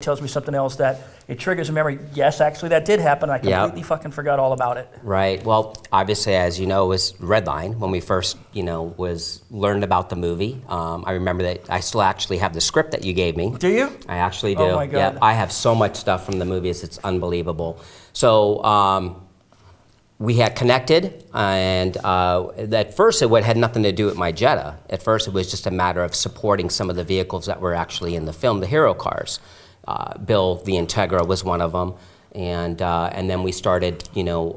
tells me something else, that it triggers a memory. Yes, actually that did happen. I completely fucking forgot all about it. Right. Well, obviously, as you know, it was Redline when we first, learned about the movie. I remember that I still actually have the script that you gave me. Do you? I actually do. Oh my God. Yeah, I have so much stuff from the movies. It's unbelievable. So we had connected, and at first it had nothing to do with my Jetta. At first it was just a matter of supporting some of the vehicles that were actually in the film, the hero cars. Bill, the Integra, was one of them. And then we started,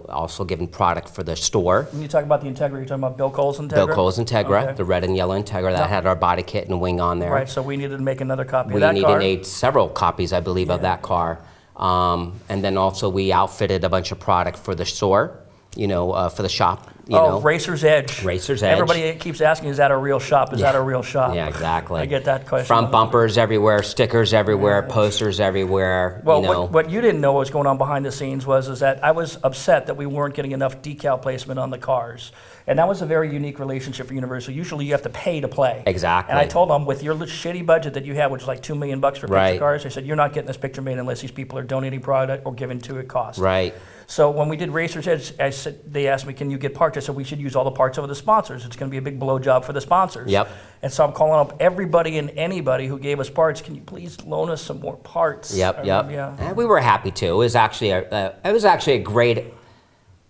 also giving product for the store. When you talk about the Integra, you're talking about Bill Cole's Integra? Bill Cole's Integra, Okay. the red and yellow Integra that had our body kit and wing on there. Right, so we needed to make another copy of that We car. needed several copies, I believe, of that car. And then also we outfitted a bunch of product for the store, for the shop. Racer's Edge. Racer's Edge. Everybody keeps asking, is that a real shop? Is that a real shop? Yeah, exactly. I get that question. Front bumpers everywhere, stickers everywhere, posters everywhere. Well, what you didn't know was going on behind the scenes is that I was upset that we weren't getting enough decal placement on the cars. And that was a very unique relationship for Universal. Usually you have to pay to play. Exactly. And I told them, with your shitty budget that you had, which was like $2 million for picture Right. cars, I said, you're not getting this picture made unless these people are donating product or giving to it cost. Right. So when we did Racer's Edge, they asked me, can you get parts? I said, we should use all the parts of the sponsors. It's going to be a big blowjob for the sponsors. Yep. And so I'm calling up everybody and anybody who gave us parts. Can you please loan us some more parts? Yep. Yeah. And we were happy to. It was actually a great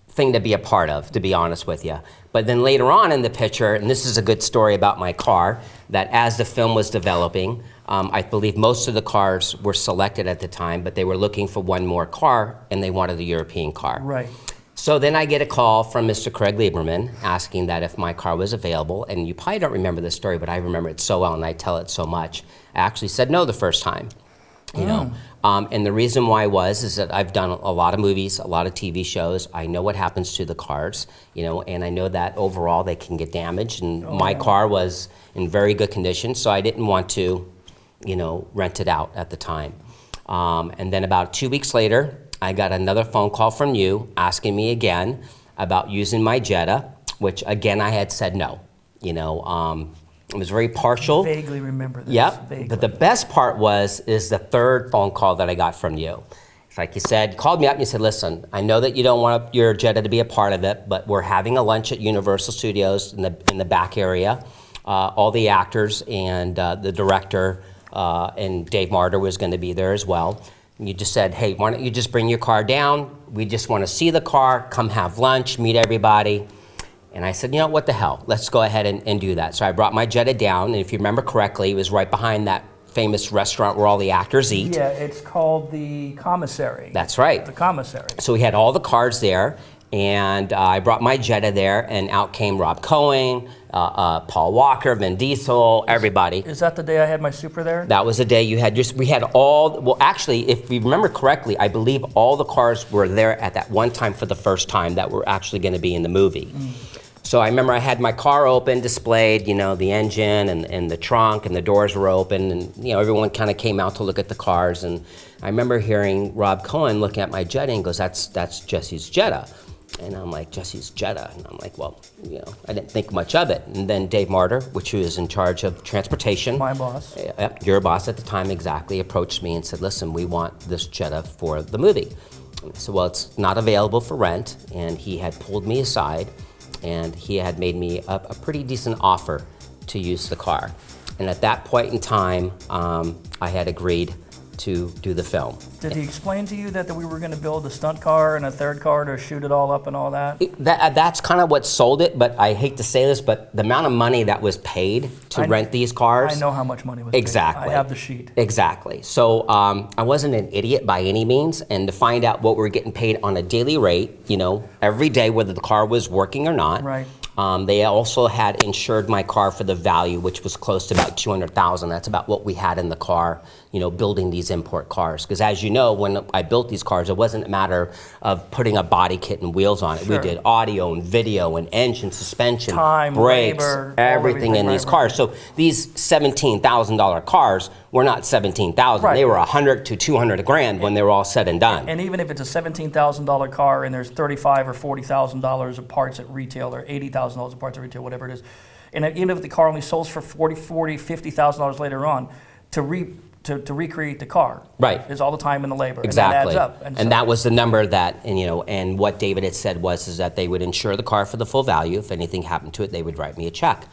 thing to be a part of, to be honest with you. But then later on in the picture, and this is a good story about my car, that as the film was developing, I believe most of the cars were selected at the time, but they were looking for one more car, and they wanted the European car. Right. So then I get a call from Mr. Craig Lieberman asking that if my car was available, and you probably don't remember this story, but I remember it so well, and I tell it so much. I actually said no the first time. And the reason why is that I've done a lot of movies, a lot of TV shows. I know what happens to the cars, and I know that overall they can get damaged. And my car was in very good condition, so I didn't want to, rent it out at the time. And then about 2 weeks later, I got another phone call from you asking me again about using my Jetta, which again I had said no. It was very partial. I vaguely remember this. Yep. Vaguely. But the best part is the third phone call that I got from you. It's like you said, you called me up and you said, listen, I know that you don't want your Jetta to be a part of it, but we're having a lunch at Universal Studios in the back area. All the actors and the director and Dave Marder was going to be there as well. And you just said, hey, why don't you just bring your car down? We just want to see the car, come have lunch, meet everybody. And I said, what the hell? Let's go ahead and do that. So I brought my Jetta down, and if you remember correctly, it was right behind that famous restaurant where all the actors eat. Yeah, it's called the Commissary. That's right. The Commissary. So we had all the cars there, and I brought my Jetta there, and out came Rob Cohen, Paul Walker, Vin Diesel, everybody. Is that the day I had my Supra there? That was the day you had we had all, well actually, if we remember correctly, I believe all the cars were there at that one time for the first time that were actually going to be in the movie. So I remember I had my car open, displayed, the engine and the trunk, and the doors were open, and everyone kind of came out to look at the cars. And I remember hearing Rob Cohen looking at my Jetta and goes, that's Jesse's Jetta. And I'm like, Jesse's Jetta? And I'm like, well, I didn't think much of it. And then Dave Marder, which was in charge of transportation. My boss. Your boss at the time, exactly, approached me and said, listen, we want this Jetta for the movie. And I said, well, it's not available for rent. And he had pulled me aside, and he had made me a pretty decent offer to use the car. And at that point in time, I had agreed to do the film. Did he explain to you that we were going to build a stunt car and a third car to shoot it all up and all that? That's kind of what sold it, but I hate to say this, but the amount of money that was paid to rent these cars. I know how much money was exactly paid. I have the sheet. Exactly. So I wasn't an idiot by any means, and to find out what we're getting paid on a daily rate, every day, whether the car was working or not. Right. They also had insured my car for the value, which was close to about $200,000. That's about what we had in the car, building these import cars. Because as you know, when I built these cars, it wasn't a matter of putting a body kit and wheels on it. Sure. We did audio and video and engine, suspension, time, brakes, labor, everything in these cars. So these $17,000 cars were not $17,000. Right. They were $100,000 to $200,000 when they were all said and done. And even if it's a $17,000 car and there's $35,000 or $40,000 of parts at retail, or $80,000 of parts at retail, whatever it is, and even if the car only sells for $40,000, $50,000 later on, to to recreate the car. Right. Is all the time and the labor. Exactly. And that adds up. And so, that was the number that, and, you know, and what David had said was is that they would insure the car for the full value. If anything happened to it, they would write me a check.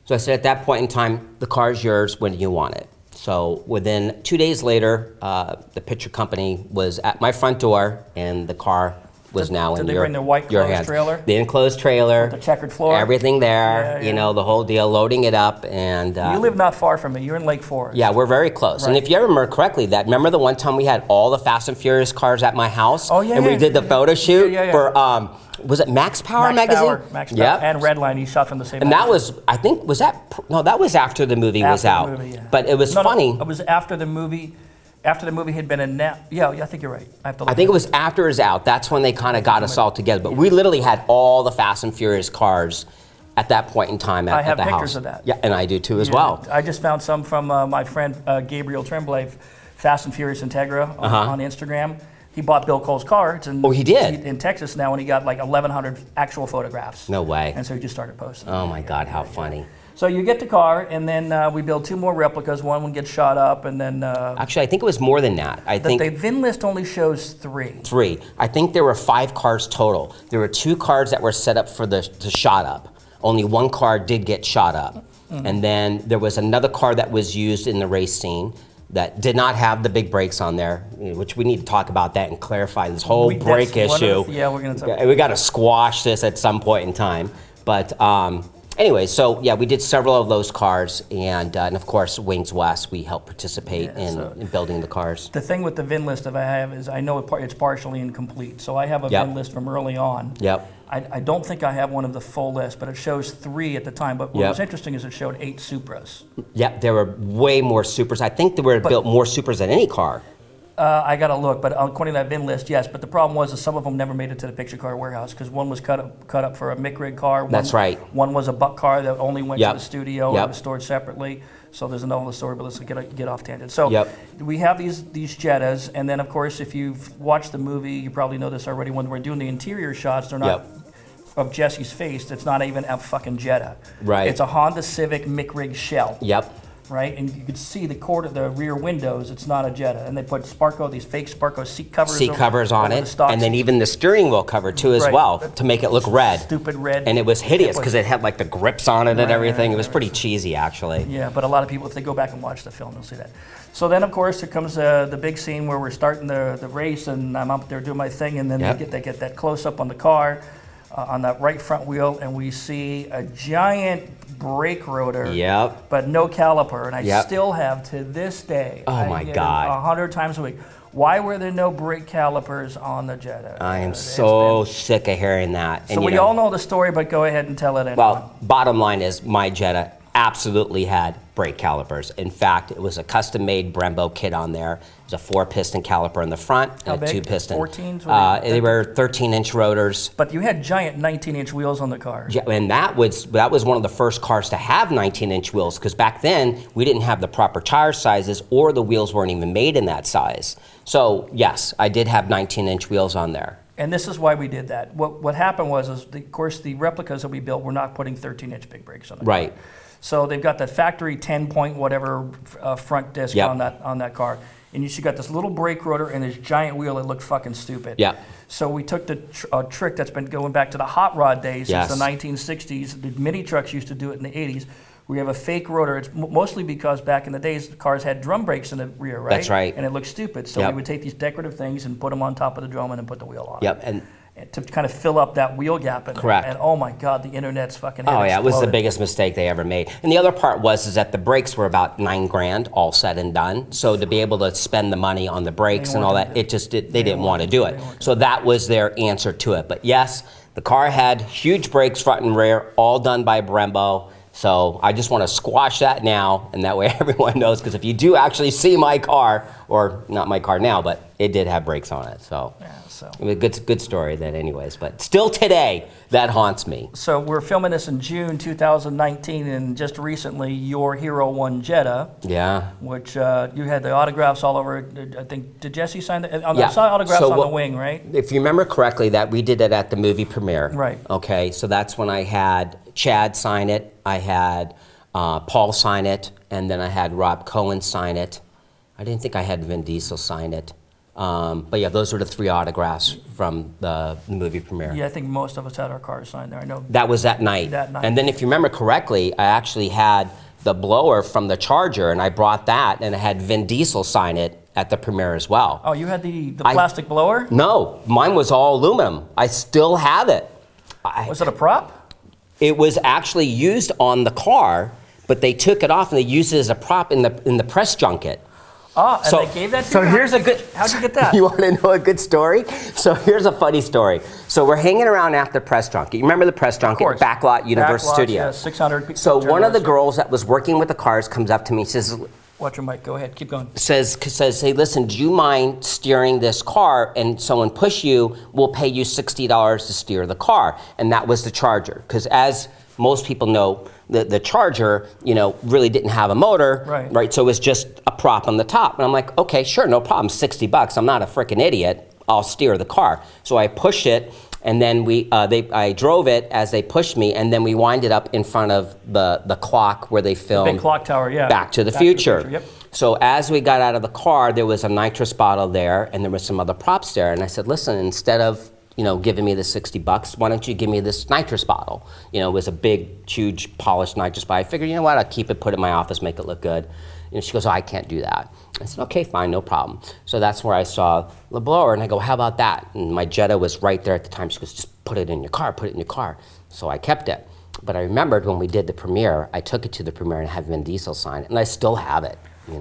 So I said, at that point in time, the car is yours. When do you want it? So within 2 days later, the picture company was at my front door, and the car was now in Did they your bring their white your closed hands. trailer? The enclosed trailer. The checkered floor? Everything there, Yeah, yeah. you know, the whole deal, loading it up. And You live not far from me. You're in Lake Forest. yeah, we're very close. And Right. if you ever remember correctly, remember the one time we had all the Fast and Furious cars at my house? Oh, yeah, And we yeah, did the yeah. photo shoot Yeah, yeah, for, was it Max Power magazine? Max Power. Yep. And Redline, he shot from the same And that magazine. was, I think, no, that was after the movie was After out. the movie, yeah. But it was No, funny. it was after the movie. After the movie had been announced. Yeah, I think you're right. I have to look I think it at was after it was out. That's when they kind of got us all together. But we literally had all the Fast and Furious cars at that point in time at, I have at the house. pictures of that. Yeah, and I do too as Yeah. well. I just found some from my friend Gabriel Tremblay, Fast and Furious Integra on Instagram. He bought Bill Cole's car. It's in, Oh, he did? in Texas now, and he got like 1,100 actual photographs. No way. And so he just started posting. Oh my God, how funny. So you get the car, and then we build 2 more replicas. One gets shot up, and then Actually, I think it was more than that. I think the VIN list only shows 3. 3. I think there were 5 cars total. There were 2 cars that were set up for the shot up. Only 1 car did get shot up. And then there was another car that was used in the race scene that did not have the big brakes on there, which we need to talk about that and clarify this whole brake issue. Yeah, we're going to talk. We got to squash this at some point in time. But anyway, so yeah, we did several of those cars, and of course, Wings West, we helped participate in building the cars. The thing with the VIN list that I have is I know it's partially incomplete. So I have a Yep. VIN list from early on. Yep. I don't think I have one of the full list, but it shows 3 at the time. But what Yep. was interesting is it showed 8 Supras. Yeah, there were way more Supers. I think there were built more Supers than any car. I got to look, but according to that VIN list, yes. But the problem was that some of them never made it to the picture car warehouse because one was cut up for a Mick rig car. That's right. One was a buck car that only went Yep. to the studio Yep. and was stored separately. So there's another story, but let's get off tangent. So Yep. we have these Jettas, and then of course, if you've watched the movie, you probably know this already. When we're doing the interior shots, they're not. Yep. Of Jesse's face, it's not even a fucking Jetta. Right. It's a Honda Civic Mick rig shell. Yep. Right, and you could see the rear windows. It's not a Jetta, and they put these fake Sparco seat covers. On over it, the stock and then seat. even the steering wheel cover too as Right. well to make it look red. Stupid red. And it was hideous It was- because it had like the grips on it and Right, everything. right, It was pretty cheesy actually. Yeah, but a lot of people, if they go back and watch the film, they'll see that. So then, of course, there comes the big scene where we're starting the race, and I'm up there doing my thing, and then Yep. they get that close up on the car, on that right front wheel, and we see a giant brake rotor. Yep. But no caliper, and I Yep. still have to this day. Oh, my God. 100 times a week. Why were there no brake calipers on the Jetta? I am It's so sick of hearing that. been- So we all know the story, but go ahead and tell it anyway. Well, bottom line is my Jetta absolutely had brake calipers. In fact, it was a custom-made Brembo kit on there. It was a 4-piston caliper in the front How and a big? 2-piston. 14s? They were 13-inch rotors. But you had giant 19-inch wheels on the car. Yeah, and that was one of the first cars to have 19-inch wheels because back then we didn't have the proper tire sizes or the wheels weren't even made in that size. So yes, I did have 19-inch wheels on there. And this is why we did that. What happened was, of course, the replicas that we built were not putting 13-inch big brakes on the car. Right. So they've got that factory 10-point whatever front disc Yep. on that car. And you got this little brake rotor and this giant wheel that looked fucking stupid. Yep. So we took the trick that's been going back to the hot rod days Yes. since the 1960s. The mini trucks used to do it in the 80s. We have a fake rotor. It's mostly because back in the days, the cars had drum brakes in the rear, right? That's right. And it looked stupid. So Yep. we would take these decorative things and put them on top of the drum and then put the wheel on. Yep. And To kind of fill up that wheel gap. Correct. And oh my God, the internet's fucking oh yeah, it was the exploded. biggest mistake they ever made. And the other part was that the brakes were about $9,000 all said and done. So to be able to spend the money on the brakes and all that, they didn't want to do it. So that was their answer to it. But yes, the car had huge brakes front and rear, all done by Brembo. So I just want to squash that now, and that way everyone knows, because if you do actually see my car, or not my car now, but it did have brakes on it. So, Yeah, so. I mean, good story then anyways, but still today, that haunts me. So we're filming this in June 2019, and just recently, your Hero 1 Jetta, Yeah. which you had the autographs all over. I think, did Jesse sign that? Yeah. I saw autographs So on what- the wing, right? If you remember correctly, that we did it at the movie premiere. Right. Okay, so that's when I had Chad sign it, I had Paul sign it, and then I had Rob Cohen sign it, I didn't think I had Vin Diesel sign it. But yeah, those were the 3 autographs from the movie premiere. Yeah, I think most of us had our cars signed there. I know. That was that night. That night. And then if you remember correctly, I actually had the blower from the Charger, and I brought that, and I had Vin Diesel sign it at the premiere as well. Oh, you had the plastic blower? No, mine was all aluminum. I still have it. Was it a prop? It was actually used on the car, but they took it off and they used it as a prop in the press junket. Oh, and So- they gave that to so you? here's a good- How'd you get that? You want to know a good story? So here's a funny story. So we're hanging around after press junket. You remember the press junket? course. Backlot Universal Backlots, Studio. yeah, 600 people. So one of the girls that was working with the cars comes up to me and says, Watch your mic. Go ahead. Keep going. says, hey, listen, do you mind steering this car and someone push you, we'll pay you $60 to steer the car. And that was the Charger. Because as most people know, the Charger, really didn't have a motor, Right. So it was just a prop on the top. And I'm like, okay, sure, no problem, $60. I'm not a freaking idiot. I'll steer the car. So I pushed it, and then I drove it as they pushed me, and then we winded up in front of the clock where they filmed Big clock tower, yeah. Back to the Future. Yep. So as we got out of the car, there was a nitrous bottle there, and there was some other props there. And I said, listen, instead of giving me the $60, why don't you give me this nitrous bottle? It was a big, huge, polished nitrous bottle. I figured, you know what, I'll keep it, put it in my office, make it look good. She goes, oh, I can't do that. I said, okay, fine, no problem. So that's where I saw the blower, and I go, how about that? And my Jetta was right there at the time. She goes, just put it in your car, put it in your car. So I kept it. But I remembered when we did the premiere, I took it to the premiere and had Vin Diesel sign it, and I still have it.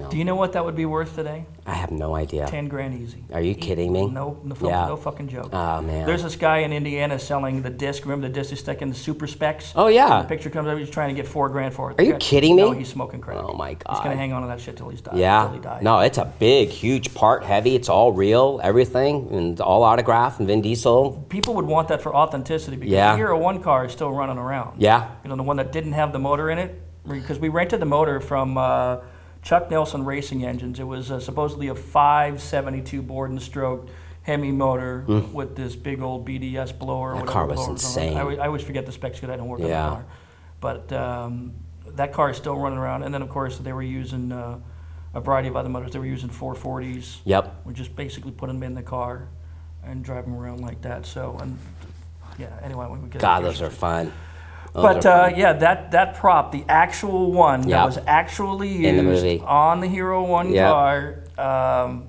Do you know what that would be worth today? I have no idea. 10 grand easy. Are you kidding me? No fucking joke. Oh, man. There's this guy in Indiana selling the disc. Remember the disc is stuck in the SUPRA specs? Oh, yeah. And the picture comes up, he's trying to get 4 grand for it. Are you kidding me? No, he's smoking crack. Oh, my God. He's going to hang on to that shit till he's died. Yeah. Till he dies. No, it's a big, huge part, heavy. It's all real, everything, and all autographed, and Vin Diesel. People would want that for authenticity because Yeah. the Hero 1 car is still running around. Yeah. The one that didn't have the motor in it. Because we rented the motor from Chuck Nelson Racing Engines. It was supposedly a 572 board and stroke Hemi motor with this big old BDS blower. That whatever car was blower insane. I always forget the specs because I don't work on the Yeah. car. But that car is still running around. And then, of course, they were using a variety of other motors. They were using 440s. Yep. We just basically put them in the car and drive them around like that. So, and yeah, anyway, when we get God, those are fun. But yeah, that prop, the actual one that Yep. was actually In the used movie. on the Hero 1 Yep. car,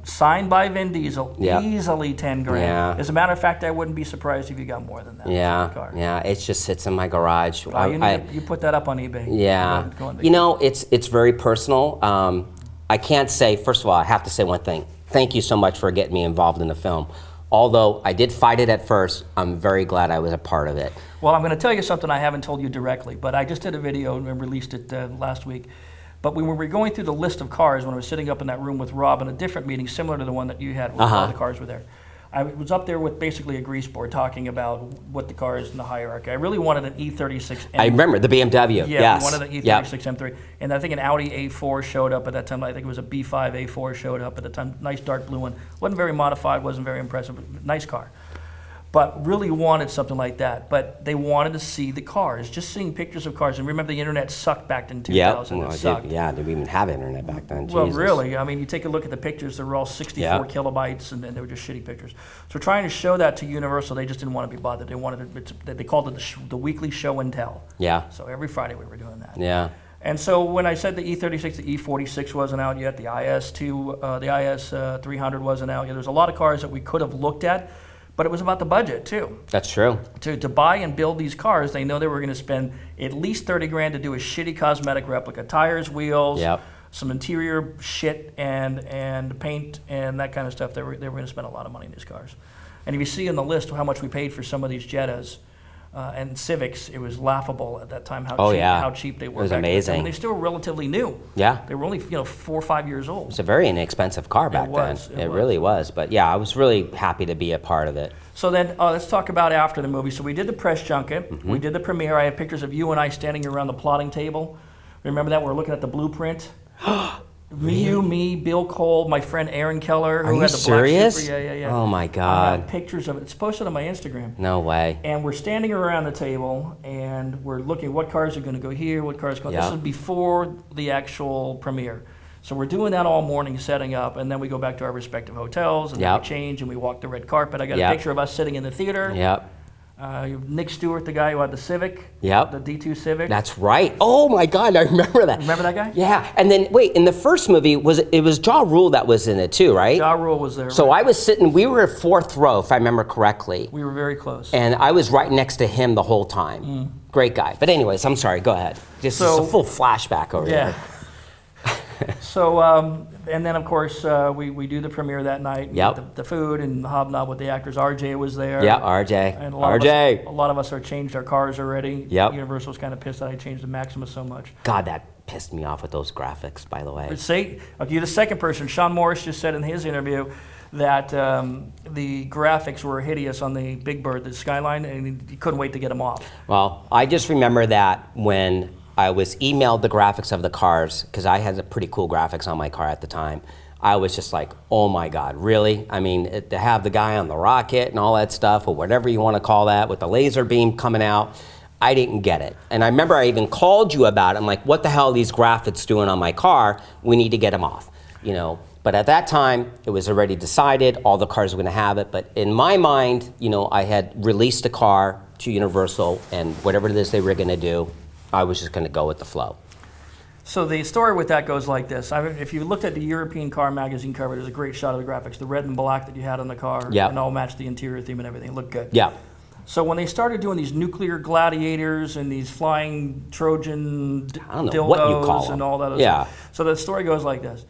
signed by Vin Diesel, Yep. easily 10 grand. Yeah. As a matter of fact, I wouldn't be surprised if you got more than that for the car. Yeah, it just sits in my garage. You put that up on eBay. Yeah, Go on it's very personal. I can't say, first of all, I have to say one thing. Thank you so much for getting me involved in the film. Although I did fight it at first, I'm very glad I was a part of it. Well, I'm going to tell you something I haven't told you directly, but I just did a video and released it last week. But when we were going through the list of cars, when I was sitting up in that room with Rob in a different meeting similar to the one that you had, where all the cars were there, I was up there with basically a grease board talking about what the cars in the hierarchy. I really wanted an E36 M3. I remember the BMW. Yeah, yes. we wanted an E36 M3. And I think an Audi A4 showed up at that time. I think it was a B5 A4 showed up at the time. Nice dark blue one. Wasn't very modified, wasn't very impressive, but nice car. But really wanted something like that. But they wanted to see the cars, just seeing pictures of cars. And remember, the internet sucked back in 2000. Well, it sucked. did we even have internet back then? Well, Jesus. really, I mean, you take a look at the pictures, they were all 64 Yeah. kilobytes, and they were just shitty pictures. So trying to show that to Universal, they just didn't want to be bothered. They wanted it, they called it the weekly show and tell. Yeah. So every Friday we were doing that. Yeah. And so when I said the E36, the E46 wasn't out yet, the IS 300 wasn't out yet. There's a lot of cars that we could have looked at, but it was about the budget too. That's true. To buy and build these cars, they know they were going to spend at least 30 grand to do a shitty cosmetic replica, tires, wheels, Yep. some interior shit, and paint and that kind of stuff. They were going to spend a lot of money in these cars. And if you see in the list how much we paid for some of these Jettas and Civics, it was laughable at that time how cheap they were. It was back then. amazing. And they still were relatively new. Yeah. They were only 4 or 5 years old. It's a very inexpensive car back was, then. it It was. really was. But yeah, I was really happy to be a part of it. So then let's talk about after the movie. So we did the press junket. Mm-hmm. We did the premiere. I have pictures of you and I standing around the plotting table. Remember that? We're looking at the blueprint. You, me, Bill Cole, my friend Aaron Keller. Are who you had the serious? Black Supra. Yeah. Oh my I God. have pictures of it. It's posted on my Instagram. No way. And we're standing around the table, and we're looking what cars are going to go here, what cars go. Yeah. This is before the actual premiere. So we're doing that all morning, setting up, and then we go back to our respective hotels, and then we change, and we walk the red carpet. I got a picture of us sitting in the theater. Yep. Nick Stewart, the guy who had the Civic. Yep. The D2 Civic. That's right. Oh my God, I remember that. Remember that guy? Yeah. And then wait, in the first movie, it was Ja Rule that was in it too, right? Ja Rule was there. So I was sitting, we were 4th row, if I remember correctly. We were very close. And I was right next to him the whole time. Great guy. But anyways, I'm sorry, go ahead. Just a full flashback over here. So, and then of course, we do the premiere that night. Yep. The food and the hobnob with the actors. RJ was there. Yeah, RJ. And RJ. a lot of us are changed our cars already. Yep. Universal's kind of pissed that I changed the Maxima so much. God, that pissed me off with those graphics, by the way. But see, okay, you're the second person. Sean Morris just said in his interview that the graphics were hideous on the Big Bird, the SKYLINE, and he couldn't wait to get them off. Well, I just remember that when I was emailed the graphics of the cars, because I had a pretty cool graphics on my car at the time. I was just like, oh my God, really? I mean, to have the guy on the rocket and all that stuff, or whatever you want to call that, with the laser beam coming out, I didn't get it. And I remember I even called you about it. I'm like, what the hell are these graphics doing on my car? We need to get them off, you know. But at that time, it was already decided, all the cars were gonna have it. But in my mind, you know, I had released a car to Universal, and whatever it is they were gonna do, I was just going to go with the flow. So the story with that goes like this. If you looked at the European Car Magazine cover, there's a great shot of the graphics, the red and black that you had on the car, and all matched the interior theme and everything. It looked good. Yeah. So when they started doing these nuclear gladiators and these flying Trojan dildos and all that other stuff. So the story goes like this.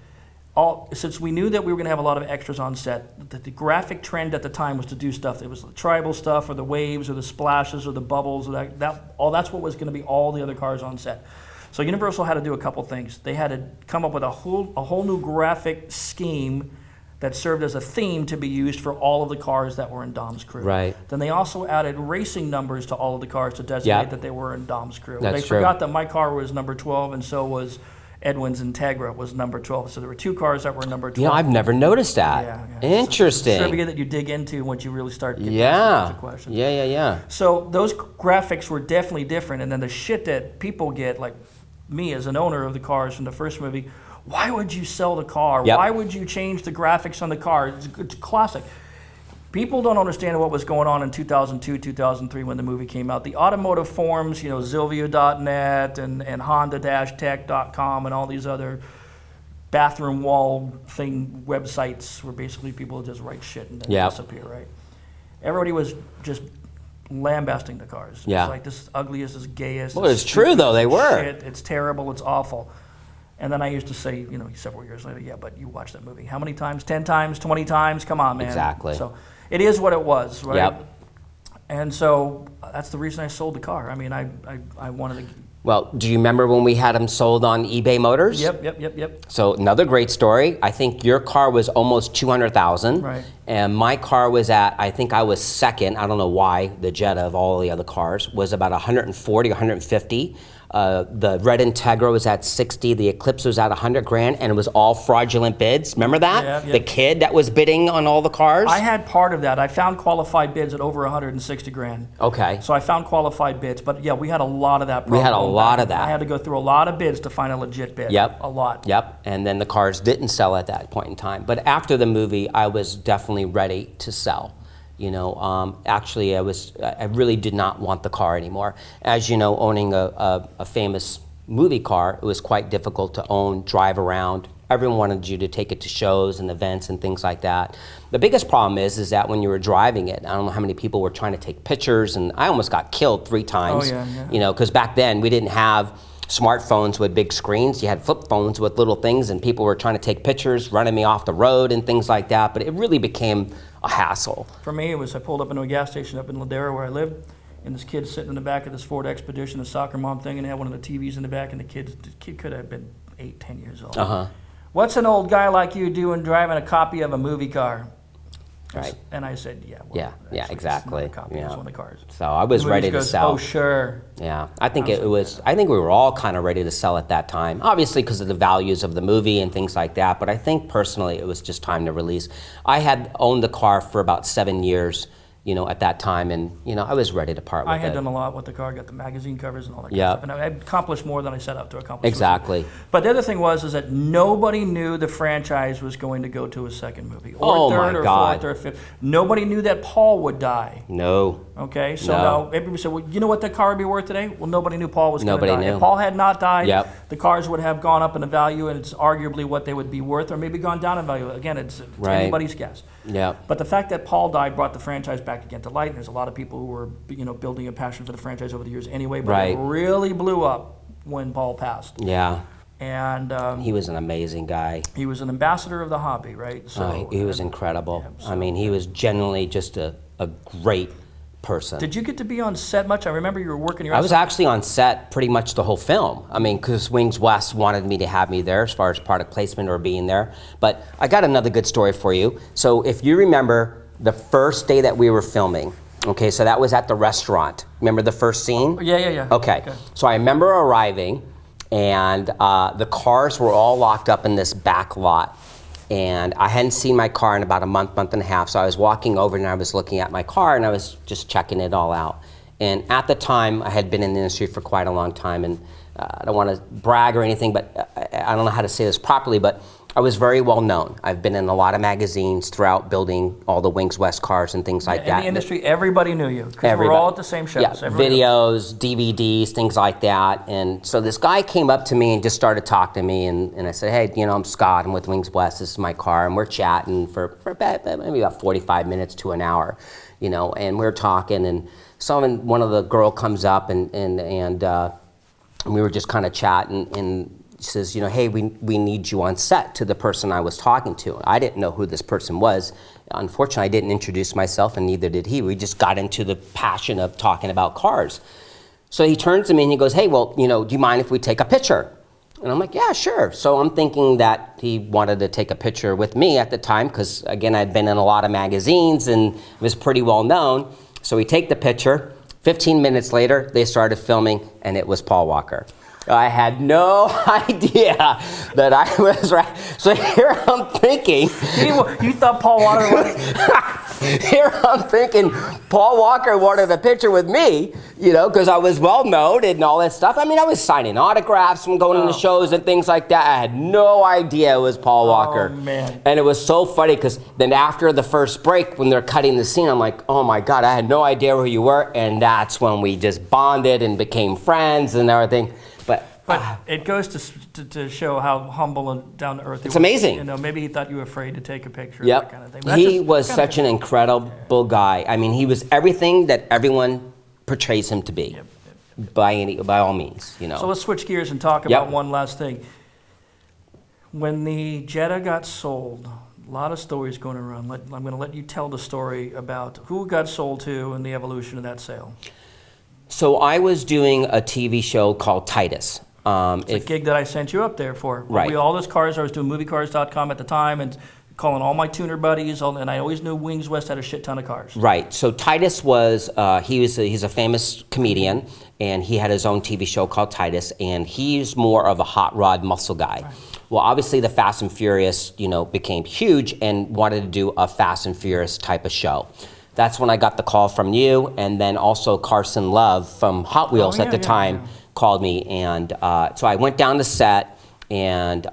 Since we knew that we were going to have a lot of extras on set, the graphic trend at the time was to do stuff that was the tribal stuff, or the waves, or the splashes, or the bubbles, or that's what was going to be all the other cars on set. So Universal had to do a couple things. They had to come up with a whole new graphic scheme that served as a theme to be used for all of the cars that were in Dom's crew. Right. Then they also added racing numbers to all of the cars to designate that they were in Dom's crew. That's they true. forgot that my car was number 12, and so was Edwin's Integra was number 12. So there were 2 cars that were number 12. You know, I've never noticed that. Yeah. Interesting. It's something that you dig into once you really start getting into the question. Yeah. So those graphics were definitely different. And then the shit that people get, like me as an owner of the cars from the first movie, why would you sell the car? Yep. Why would you change the graphics on the car? It's classic. People don't understand what was going on in 2002, 2003 when the movie came out. The automotive forums, you know, Zilvia.net and Honda-Tech.com and all these other bathroom wall thing websites where basically people just write shit and then disappear, right? Everybody was just lambasting the cars. Yeah. It's like, this is ugliest, this is gayest. Well, it's true though, they were. Shit. It's terrible, it's awful. And then I used to say, you know, several years later, yeah, but you watched that movie. How many times? 10 times? 20 times? Come on, man. Exactly. So it is what it was, right? Yep. And so that's the reason I sold the car. I mean, I wanted to... Well, do you remember when we had them sold on eBay Motors? Yep. So another great story. I think your car was almost 200,000. Right. And my car was at, I think I was second, I don't know why, the Jetta of all the other cars, was about 140, 150. The red Integra was at 60, the Eclipse was at 100 grand, and it was all fraudulent bids. Remember that? Yeah. The kid that was bidding on all the cars? I had part of that. I found qualified bids at over 160 grand. Okay. So I found qualified bids, but yeah, we had a lot of that problem. We had a lot of that. I had to go through a lot of bids to find a legit bid. Yep. A lot. Yep. And then the cars didn't sell at that point in time. But after the movie, I was definitely ready to sell. You know, actually, I really did not want the car anymore. As you know, owning a famous movie car, it was quite difficult to own, drive around. Everyone wanted you to take it to shows and events and things like that. The biggest problem is that when you were driving it, I don't know how many people were trying to take pictures, and I almost got killed 3 times. Oh, yeah. You know, because back then we didn't have smartphones with big screens. You had flip phones with little things, and people were trying to take pictures, running me off the road and things like that. But it really became a hassle. For me, it was I pulled up into a gas station up in Ladera where I lived, and this kid sitting in the back of this Ford Expedition, a soccer mom thing, and had one of the TVs in the back, and the kid could have been 8, 10 years old. What's an old guy like you doing driving a copy of a movie car? Right. And I said, yeah. Well, yeah, exactly. It's not a copy, it's one of the cars. So I was ready to sell. Oh, sure. Yeah, I think I think we were all kind of ready to sell at that time. Obviously because of the values of the movie and things like that, but I think personally it was just time to release. I had owned the car for about 7 years, at that time, and I was ready to part with it. I had done a lot with the car, got the magazine covers and all that kind Yep. of stuff, and I had accomplished more than I set out to accomplish. Exactly. But the other thing is that nobody knew the franchise was going to go to a second movie, or Oh, third, my or God. fourth, or fifth. Nobody knew that Paul would die. No. Okay, so No. now everybody said, well, you know what that car would be worth today? Well, nobody knew Paul was going to die. Nobody knew. If Paul had not died, Yep. the cars would have gone up in value, and it's arguably what they would be worth, or maybe gone down in value. Again, it's Right. anybody's guess. Yeah. But the fact that Paul died brought the franchise back again to light, and there's a lot of people who were building a passion for the franchise over the years anyway, but Right. it really blew up when Paul passed. Yeah. And He was an amazing guy. he was an ambassador of the hobby, right? So He was incredible. yeah, I mean, he was genuinely just a great person. Did you get to be on set much? I remember you were working your I was actually on set pretty much the whole film. I mean, because Wings West wanted me to have me there as far as product placement or being there. But I got another good story for you. So if you remember the first day that we were filming, okay, so that was at the restaurant. Remember the first scene? Yeah. Okay. So I remember arriving, and the cars were all locked up in this back lot. And I hadn't seen my car in about a month and a half. So I was walking over and I was looking at my car and I was just checking it all out. And at the time, I had been in the industry for quite a long time, and I don't want to brag or anything, but I don't know how to say this properly, but I was very well known. I've been in a lot of magazines throughout building all the Wings West cars and things like that. In the industry, everybody knew you, because we're all at the same shows. Yeah, Everybody knew. videos, DVDs, things like that. And so this guy came up to me and just started talking to me, and I said, hey, I'm Scott, I'm with Wings West, this is my car, and we're chatting for maybe about 45 minutes to an hour, and we're talking, and one of the girl comes up, and we were just kind of chatting, and says, hey, we need you on set, to the person I was talking to. I didn't know who this person was. Unfortunately, I didn't introduce myself, and neither did he. We just got into the passion of talking about cars. So he turns to me and he goes, hey, well, do you mind if we take a picture? And I'm like, yeah, sure. So I'm thinking that he wanted to take a picture with me at the time, because again, I'd been in a lot of magazines and was pretty well known. So we take the picture. 15 minutes later, they started filming, and it was Paul Walker. I had no idea that I was right. So here I'm thinking. You thought Paul Walker was... Here I'm thinking Paul Walker wanted a picture with me, because I was well known and all that stuff. I mean, I was signing autographs from going to shows and things like that. I had no idea it was Paul Walker. Oh, man. And it was so funny, because then after the first break, when they're cutting the scene, I'm like, oh my God, I had no idea who you were. And that's when we just bonded and became friends and everything. But it goes to show how humble and down to earth he was. It's amazing. Maybe he thought you were afraid to take a picture. Yep. That kind of thing. He was such an incredible guy. I mean, he was everything that everyone portrays him to be. Yep. By all means, So let's switch gears and talk about one last thing. When the Jetta got sold, a lot of stories going around. I'm going to let you tell the story about who it got sold to and the evolution of that sale. So I was doing a TV show called Titus. It's a gig that I sent you up there for. Right. All those cars, I was doing moviecars.com at the time and calling all my tuner buddies, and I always knew Wings West had a shit ton of cars. Right. So Titus was, he's a famous comedian, and he had his own TV show called Titus, and he's more of a hot rod muscle guy. Right. Well, obviously the Fast and Furious, became huge and wanted to do a Fast and Furious type of show. That's when I got the call from you, and then also Carson Love from Hot Wheels at the time called me, and so I went down to set, and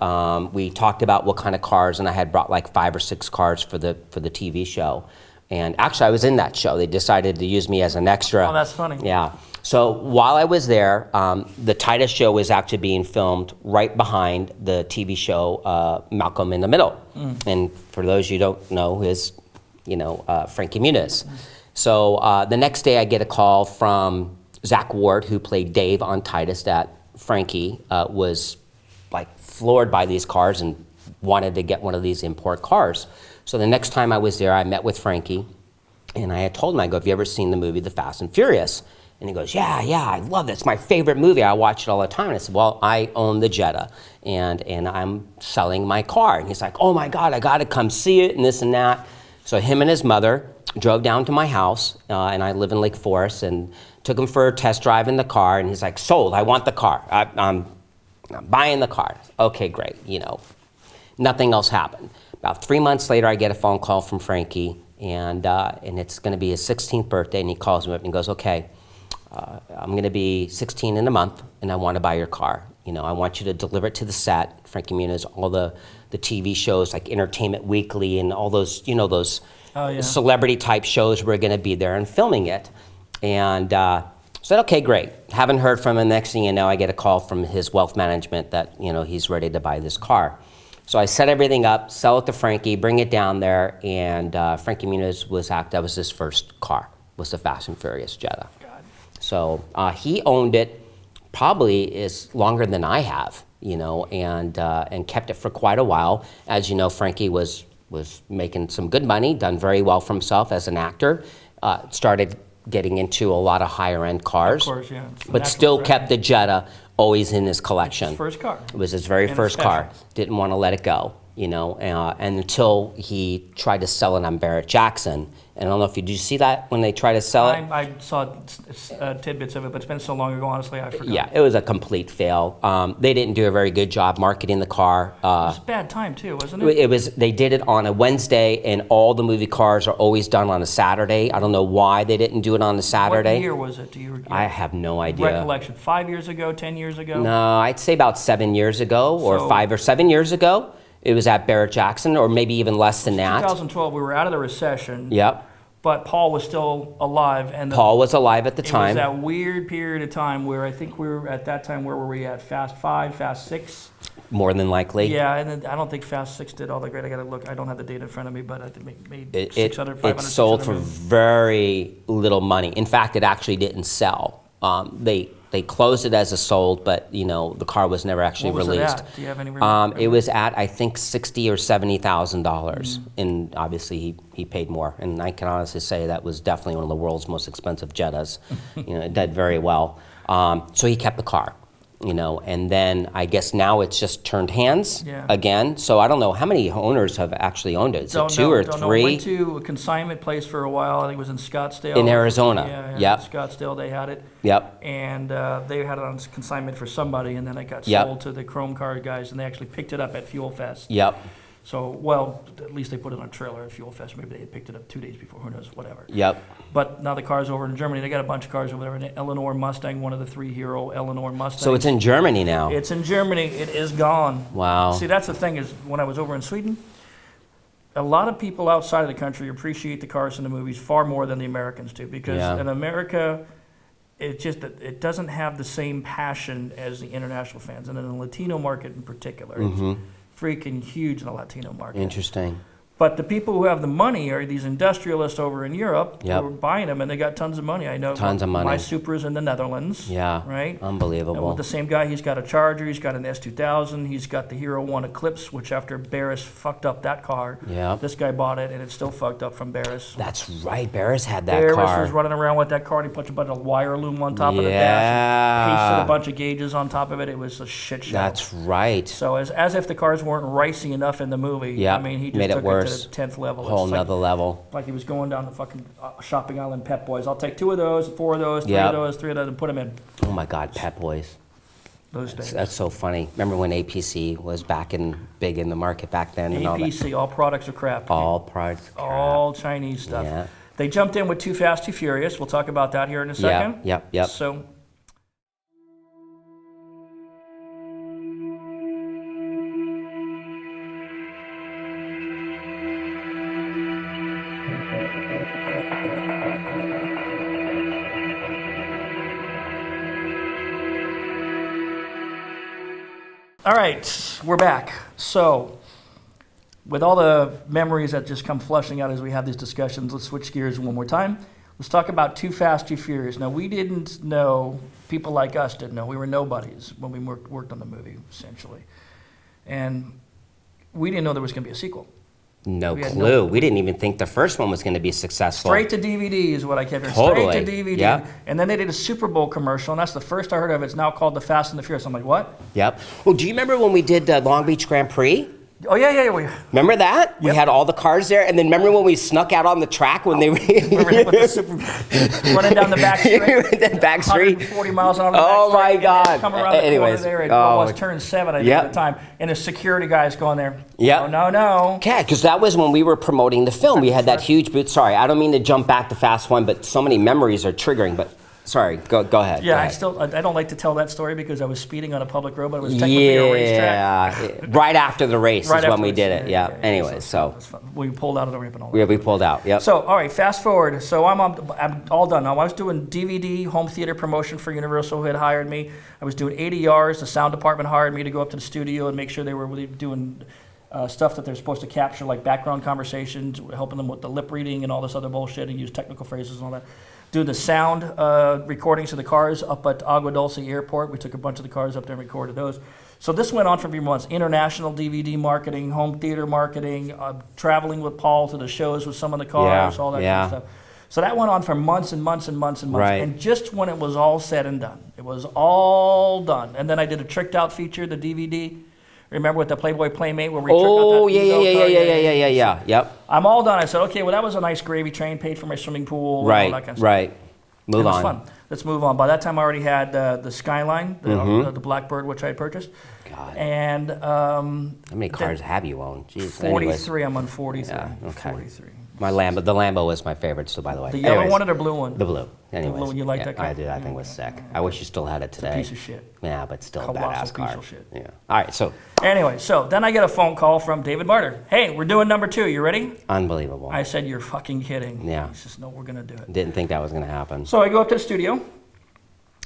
we talked about what kind of cars, and I had brought like 5 or 6 cars for the TV show, and actually I was in that show. They decided to use me as an extra. Oh, that's funny. Yeah. So while I was there, the Titus show was actually being filmed right behind the TV show Malcolm in the Middle, and for those you don't know, is Frankie Muniz. So the next day I get a call from Zach Ward, who played Dave on Titus, that Frankie was like floored by these cars and wanted to get one of these import cars. So the next time I was there, I met with Frankie, and I had told him, I go, have you ever seen the movie The Fast and Furious? And he goes, yeah, I love it. It's my favorite movie. I watch it all the time. And I said, well, I own the Jetta, and I'm selling my car. And he's like, oh my God, I got to come see it, and this and that. So him and his mother drove down to my house, and I live in Lake Forest, and took him for a test drive in the car, and he's like, sold, I want the car. I'm buying the car. Okay, great, Nothing else happened. About 3 months later, I get a phone call from Frankie, and it's going to be his 16th birthday, and he calls me up and he goes, okay, I'm going to be 16 in a month, and I want to buy your car. You know, I want you to deliver it to the set, Frankie Muniz, all the TV shows like Entertainment Weekly and all those, you know, those celebrity type shows. We're going to be there and filming it. And said, okay, great. Haven't heard from him. Next thing you know, I get a call from his wealth management that, you know, he's ready to buy this car. So I set everything up, sell it to Frankie, bring it down there, and Frankie Muniz that was his first car, was the Fast and Furious Jetta. God. So he owned it probably is longer than I have, you know, and kept it for quite a while. As you know, Frankie was making some good money, done very well for himself as an actor, started getting into a lot of higher end cars, Of course, yeah. but still kept the Jetta always in his collection. His first car. It was his very first car. Didn't want to let it go, you know, and until he tried to sell it on Barrett-Jackson. And I don't know if did you see that when they tried to sell it? I saw tidbits of it, but it's been so long ago, honestly, I forgot. Yeah, it was a complete fail. They didn't do a very good job marketing the car. It was a bad time too, wasn't it? They did it on a Wednesday, and all the movie cars are always done on a Saturday. I don't know why they didn't do it on a Saturday. What year was it? Do you I have no idea. Recollection, 5 years ago, 10 years ago? No, I'd say about 7 years ago, or 5 or 7 years ago. It was at Barrett-Jackson, or maybe even less than that. 2012, we were out of the recession. Yep. But Paul was still alive, and Paul was alive at the time. It was that weird period of time where I think we were at that time. Where were we at? Fast 5, Fast 6. More than likely. Yeah, and then I don't think Fast 6 did all that great. I got to look. I don't have the data in front of me, but I think it made 600, 500. It sold for very little money. In fact, it actually didn't sell. They closed it as a sold, but you know the car was never actually what was released. It at? Do you have any? It was at I think $60,000 or $70,000, and obviously he paid more. And I can honestly say that was definitely one of the world's most expensive Jettas. You know, it did very well. So he kept the car. You know, and then I guess now it's just turned hands again. So I don't know how many owners have actually owned it. Is it 2 or 3? Went to a consignment place for a while. I think it was in Scottsdale. In Arizona. Yeah, Scottsdale, they had it. Yep. And they had it on consignment for somebody, and then it got sold to the Chrome Card guys, and they actually picked it up at Fuel Fest. Yep. So, well, at least they put it on a trailer at Fuel Fest. Maybe they had picked it up 2 days before. Who knows? Whatever. Yep. But now the car's over in Germany. They got a bunch of cars over there. An Eleanor Mustang, one of the 3 Hero Eleanor Mustangs. So it's in Germany now. It's in Germany. It is gone. Wow. See, that's the thing is when I was over in Sweden, a lot of people outside of the country appreciate the cars in the movies far more than the Americans do, because in America, it doesn't have the same passion as the international fans, and in the Latino market in particular, it's freaking huge in the Latino market. Interesting. But the people who have the money are these industrialists over in Europe who are buying them, and they got tons of money. I know tons of money. My SUPRA's in the Netherlands. Yeah. Right? Unbelievable. And with the same guy, he's got a Charger, he's got an S2000, he's got the Hero 1 Eclipse, which after Barris fucked up that car, this guy bought it, and it's still fucked up from Barris. That's right. Barris had that car. Barris was running around with that car, and he put a bunch of wire loom on top of the dash, pasted a bunch of gauges on top of it. It was a shit show. That's right. So as if the cars weren't ricey enough in the movie, I mean, he just took it to the 10th level. Whole nother level. Like he was going down the fucking shopping aisle in Pep Boys. I'll take 2 of those, 4 of those, 3 of those, 3 of those, and put them in. Oh my God, Pep Boys. Those days. That's so funny. Remember when APC was big in the market back then? APC, all products are crap. All products crap. All Chinese stuff. Yeah. They jumped in with Too Fast, Too Furious. We'll talk about that here in a second. Yep. So. All right, we're back. So, with all the memories that just come flushing out as we have these discussions, let's switch gears one more time. Let's talk about Too Fast, Too Furious. Now, we didn't know, people like us didn't know. We were nobodies when we worked on the movie, essentially. And we didn't know there was going to be a sequel. No clue. We didn't even think the first one was going to be successful. Straight to DVD is what I kept hearing. Totally. Straight to DVD. Yep. And then they did a Super Bowl commercial, and that's the first I heard of. It's now called The Fast and the Furious. I'm like, what? Yep. Well, do you remember when we did Long Beach Grand Prix? Oh, yeah. Remember that? We Yep. had all the cars there, and then remember when we snuck out on the track when they were Remember him with the super, running down the back street? that back street? 140 miles an hour. Oh my God! Come around the Anyways, corner there. It was turn 7 I think, Yep. at the time, and the security guys going there. Yep. Oh, no. Okay, because that was when we were promoting the film. We had that huge booth. Sorry, I don't mean to jump back to Fast One, but so many memories are triggering. But sorry, go ahead. Yeah, go ahead. I don't like to tell that story because I was speeding on a public road, but it was technically a racetrack. Yeah, right after the race Right is after when we the did race, it. yeah, Yeah. yeah. Anyway, so That's fun. We pulled out of the ramp and all that. we pulled out. Yep. So, all right, fast forward. So I'm all done now. I was doing DVD home theater promotion for Universal, who had hired me. I was doing ADRs. The sound department hired me to go up to the studio and make sure they were really doing stuff that they're supposed to capture, like background conversations, helping them with the lip reading and all this other bullshit, and use technical phrases and all that. Do the sound recordings of the cars up at Agua Dulce Airport. We took a bunch of the cars up there and recorded those. So this went on for a few months. International DVD marketing, home theater marketing, traveling with Paul to the shows with some of the cars, all that kind of stuff. So that went on for months and months and months and months. Right. And just when it was all said and done, it was all done. And then I did a tricked out feature, the DVD. Remember with the Playboy Playmate where we tricked out that Yeah. Yep. I'm all done. I said, okay, well, that was a nice gravy train, paid for my swimming pool, and all that kind of stuff. Right. Move It was on. fun. Let's move on. By that time, I already had the Skyline, the Blackbird, which I had purchased. God. And How many cars have you owned? Jeez. 43. I'm on 43. Yeah, okay. 43. My Lambo, the Lambo was my favorite, so by the way. The yellow Anyways, one or the blue one? The blue. Anyways. blue one, you like that car? I did. That thing was sick. I wish you still had it today. Piece of shit. Yeah, but still a Colossal badass piece car. of shit. Yeah. All right, so Anyway, so then I get a phone call from David Martyr. Hey, we're doing number 2. You ready? unbelievable. I said, you're fucking kidding. Yeah. He says, no, we're going to do it. Didn't think that was going to happen. So I go up to the studio,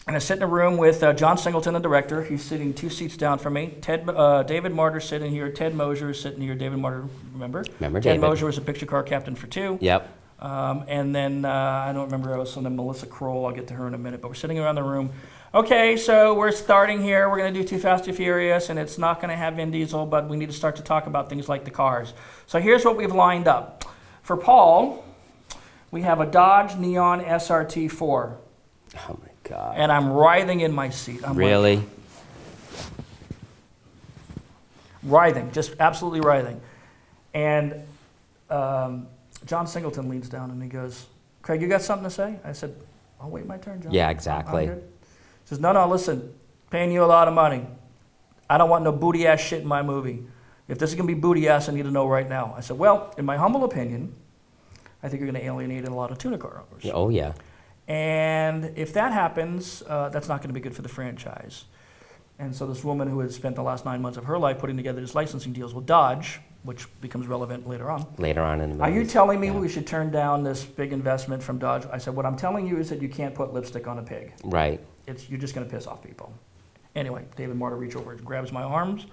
and I sit in a room with John Singleton, the director. He's sitting 2 seats down from me. David Martyr sitting here. Ted Mosier is sitting here. David Martyr, remember? Remember Ted David. Mosier was a picture car captain for 2. Yep. And then I don't remember, I was on Melissa Kroll. I'll get to her in a minute. But we're sitting around the room. Okay, so we're starting here. We're going to do Too Fast, Too Furious, and it's not going to have Vin Diesel, but we need to start to talk about things like the cars. So here's what we've lined up. For Paul, we have a Dodge Neon SRT4. Oh my God. And I'm writhing in my seat. I'm Really? like, writhing, just absolutely writhing. And John Singleton leans down and he goes, Craig, you got something to say? I said, I'll wait my turn, John. Yeah, exactly. I'm good. He says, no, listen, paying you a lot of money. I don't want no booty ass shit in my movie. If this is going to be booty ass, I need to know right now. I said, well, in my humble opinion, I think you're going to alienate a lot of tuner car owners. Oh, yeah. And if that happens, that's not going to be good for the franchise. And so this woman who has spent the last 9 months of her life putting together these licensing deals with Dodge, which becomes relevant later on. Later on in the movie. Are you telling me we should turn down this big investment from Dodge? I said, what I'm telling you is that you can't put lipstick on a pig. Right. You're just going to piss off people. Anyway, David Martyr reaches over and grabs my arms.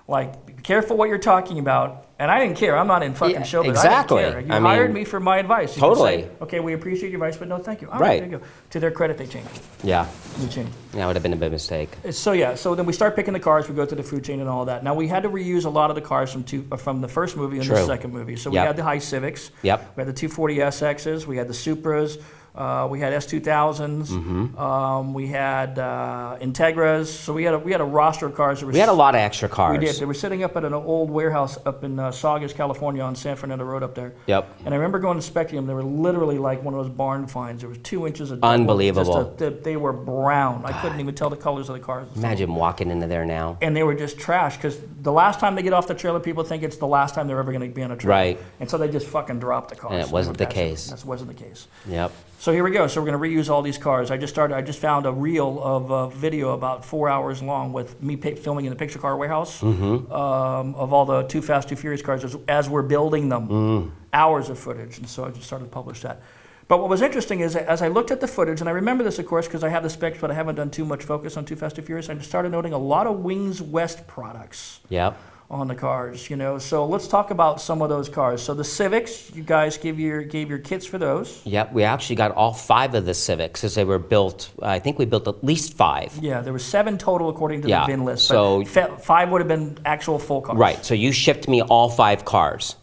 Like, be careful what you're talking about. And I didn't care. I'm not in fucking show, but exactly. I didn't care. You I hired mean, me for my advice. You totally. could say, okay, we appreciate your advice, but no thank you. All Right. there you go. To their credit, they changed it. Yeah. They changed it. That would have been a big mistake. So then we start picking the cars. We go through the food chain and all that. Now, we had to reuse a lot of the cars from the first movie and the True. second movie. So we Yep. had the HEIST Civics. Yep. We had the 240 SXs. We had the Supras. We had S2000s. Mm-hmm. We had Integras. So we had a roster of cars. That were We had a lot of extra cars. We did. They were sitting up at an old warehouse up in Saugus, California, on San Fernando Road up there. Yep. And I remember going to inspecting them. They were literally like one of those barn finds. There was 2 inches of Unbelievable. they were brown. I couldn't even tell the colors of the cars. Imagine walking into there now. And they were just trash because the last time they get off the trailer, people think it's the last time they're ever going to be on a trailer. Right. And so they just fucking drop the cars. And it wasn't the case. That wasn't the case. Yep. So here we go. So we're going to reuse all these cars. I just found a reel of video about 4 hours long with me filming in the picture car warehouse of all the Too Fast, Too Furious cars as we're building them. Hours of footage. And so I just started to publish that. But what was interesting is as I looked at the footage, and I remember this, of course, because I have the specs, but I haven't done too much focus on Too Fast, Too Furious, I just started noting a lot of Wings West products. Yep. On the cars, So let's talk about some of those cars. So the Civics, you guys gave your kits for those. Yep. We actually got all 5 of the Civics as they were built. I think we built at least 5. Yeah, there were 7 total according to the VIN list. So but 5 would have been actual full cars. Right. So you shipped me all 5 cars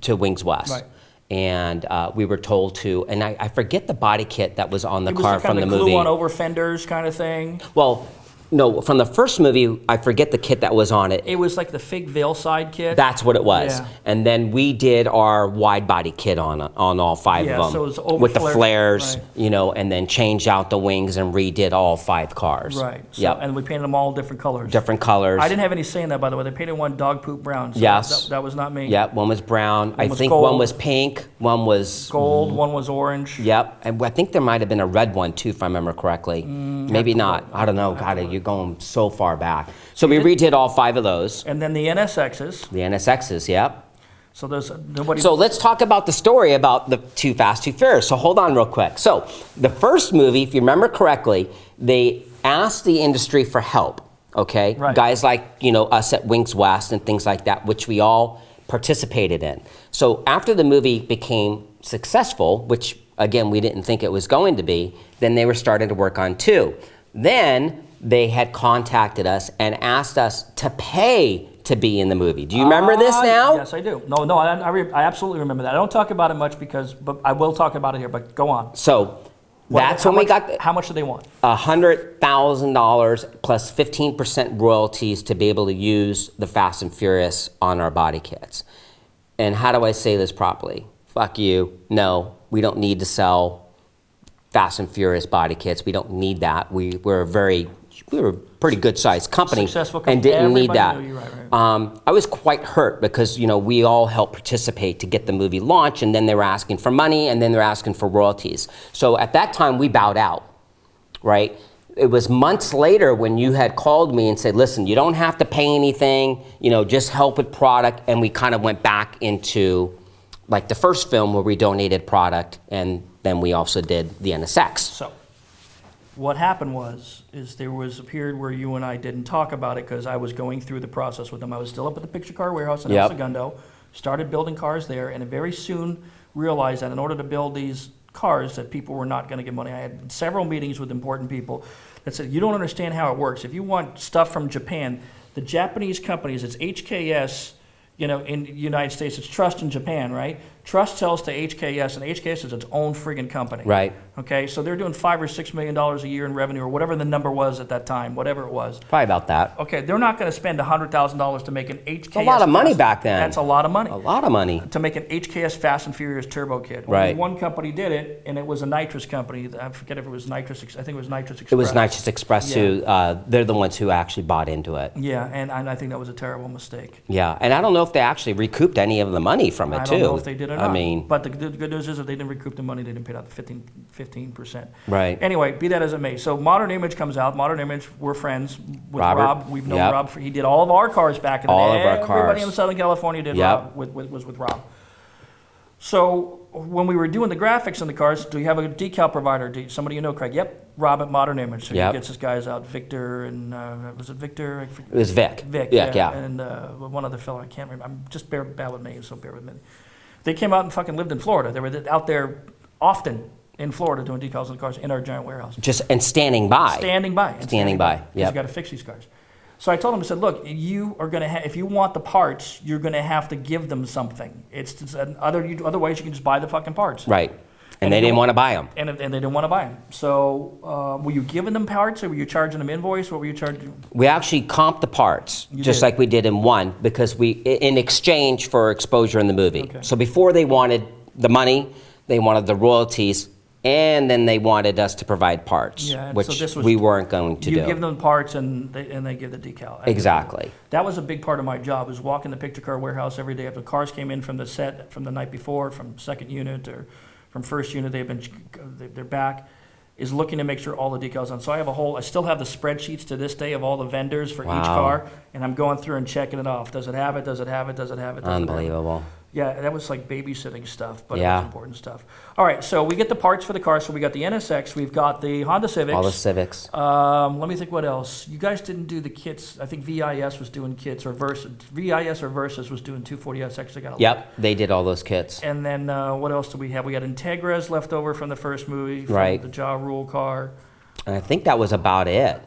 to Wings West. Right. And we were told to, and I forget the body kit that was on the It was car kind from of the glue movie. on over fenders kind of thing. Well, No, from the first movie, I forget the kit that was on it. It was like the fake veil side kit. That's what it was. Yeah. And then we did our wide body kit on all 5 of them. So it was over with the flares, flares, you know, and then changed out the wings and redid all 5 cars. Right. So, Yep. And we painted them all different colors. Different colors. I didn't have any say in that, by the way. They painted one dog poop brown. So Yes. That was not me. Yep, one was brown. I was think gold. one was pink, one was Gold, one was orange. Yep, and I think there might have been a red one too, if I remember correctly. Maybe not. I don't know. God, you're going so far back. So we redid all 5 of those. And then the NSXs. The NSXs, yep. So there's nobody. So let's talk about the story about the Too Fast, Too Furious. So hold on real quick. So the first movie, if you remember correctly, they asked the industry for help, okay? Right. Guys like, you know, us at Wings West and things like that, which we all participated in. So after the movie became successful, which again, we didn't think it was going to be, then they were starting to work on 2. Then they had contacted us and asked us to pay to be in the movie. Do you remember this now? Yes, I do. No, I absolutely remember that. I don't talk about it much but I will talk about it here, but go on. So that's when we got how much do they want? $100,000 plus 15% royalties to be able to use the Fast and Furious on our body kits. And how do I say this properly? Fuck you. No, we don't need to sell Fast and Furious body kits. We don't need that. We were a pretty good sized company, Successful company. and didn't need Everybody that. knew you, right. I was quite hurt because, you know, we all helped participate to get the movie launched, and then they were asking for money, and then they're asking for royalties. So at that time, we bowed out, right? It was months later when you had called me and said, listen, you don't have to pay anything, you know, just help with product, and we kind of went back into like the first film where we donated product, and then we also did the NSX. So what happened is there was a period where you and I didn't talk about it because I was going through the process with them. I was still up at the picture car warehouse in El Segundo, started building cars there, and very soon realized that in order to build these cars that people were not going to get money. I had several meetings with important people that said, you don't understand how it works. If you want stuff from Japan, the Japanese companies, it's HKS, you know, in the United States, it's Trust in Japan, right? Trust sells to HKS, and HKS is its own friggin' company. Right. Okay, so they're doing $5 or $6 million a year in revenue, or whatever the number was at that time, whatever it was. Probably about that. Okay, they're not going to spend $100,000 to make an HKS. A lot of money back then. That's a lot of money. A lot of money. To make an HKS Fast and Furious turbo kit. Right. Only one company did it, and it was a nitrous company. I forget if it was nitrous. I think it was Nitrous Express. It was Nitrous Express who, they're the ones who actually bought into it. Yeah, and I think that was a terrible mistake. Yeah, and I don't know if they actually recouped any of the money from it, too. I don't know if they did or not. I mean, but the good news is if they didn't recoup the money, they didn't pay out the 15%. Right. Anyway, be that as it may. So Modern Image comes out. Modern Image, we're friends with Robert. Rob. We've known Rob. He did all of our cars back in the day. All of our cars. Everybody in Southern California did Rob, was with Rob. So when we were doing the graphics in the cars, do you have a decal provider? Somebody you know, Craig? Yep, Rob at Modern Image. So he gets his guys out, Victor and, was it Victor? It was Vic. Vic, yeah. And one other fellow, I can't remember. I'm just bear with me, so bear with me. They came out and fucking lived in Florida. They were out there often in Florida doing decals on the cars in our giant warehouse. And standing by. Standing by. Standing by, Because you got to fix these cars. So I told him, I said, look, you are going to if you want the parts, you're going to have to give them something. It's just otherwise you can just buy the fucking parts. Right. And they didn't want to buy them. And they didn't want to buy them. So were you giving them parts, or were you charging them invoice? What were you charging? We actually comped the parts, just like we did in 1, because in exchange for exposure in the movie. Okay. So before they wanted the money, they wanted the royalties, and then they wanted us to provide parts, which we weren't going to do. You give them parts, and they give the decal. Exactly. That was a big part of my job, is walking the picture car warehouse every day. If the cars came in from the set from the night before, from second unit or from first unit, they're back, is looking to make sure all the decals on. So I still have the spreadsheets to this day of all the vendors for each car, and I'm going through and checking it off. Does it have it? Does it have it? Does it have it? Unbelievable. Yeah, that was like babysitting stuff, but it was important stuff. All right, so we get the parts for the car. So we got the NSX, we've got the Honda Civics. All the Civics. Let me think what else. You guys didn't do the kits. I think VIS was doing kits, or VIS or Versus was doing 240SX. Yep, they did all those kits. And then what else do we have? We got Integras left over from the first movie, from the Ja Rule car. And I think that was about it.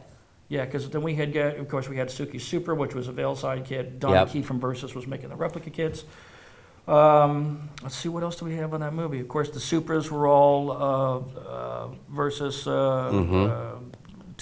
Yeah, because then we had, of course, we had Suki Supra, which was a veil side kit. Don Key from Versus was making the replica kits. Let's see, what else do we have on that movie? Of course, the Supras were all Versus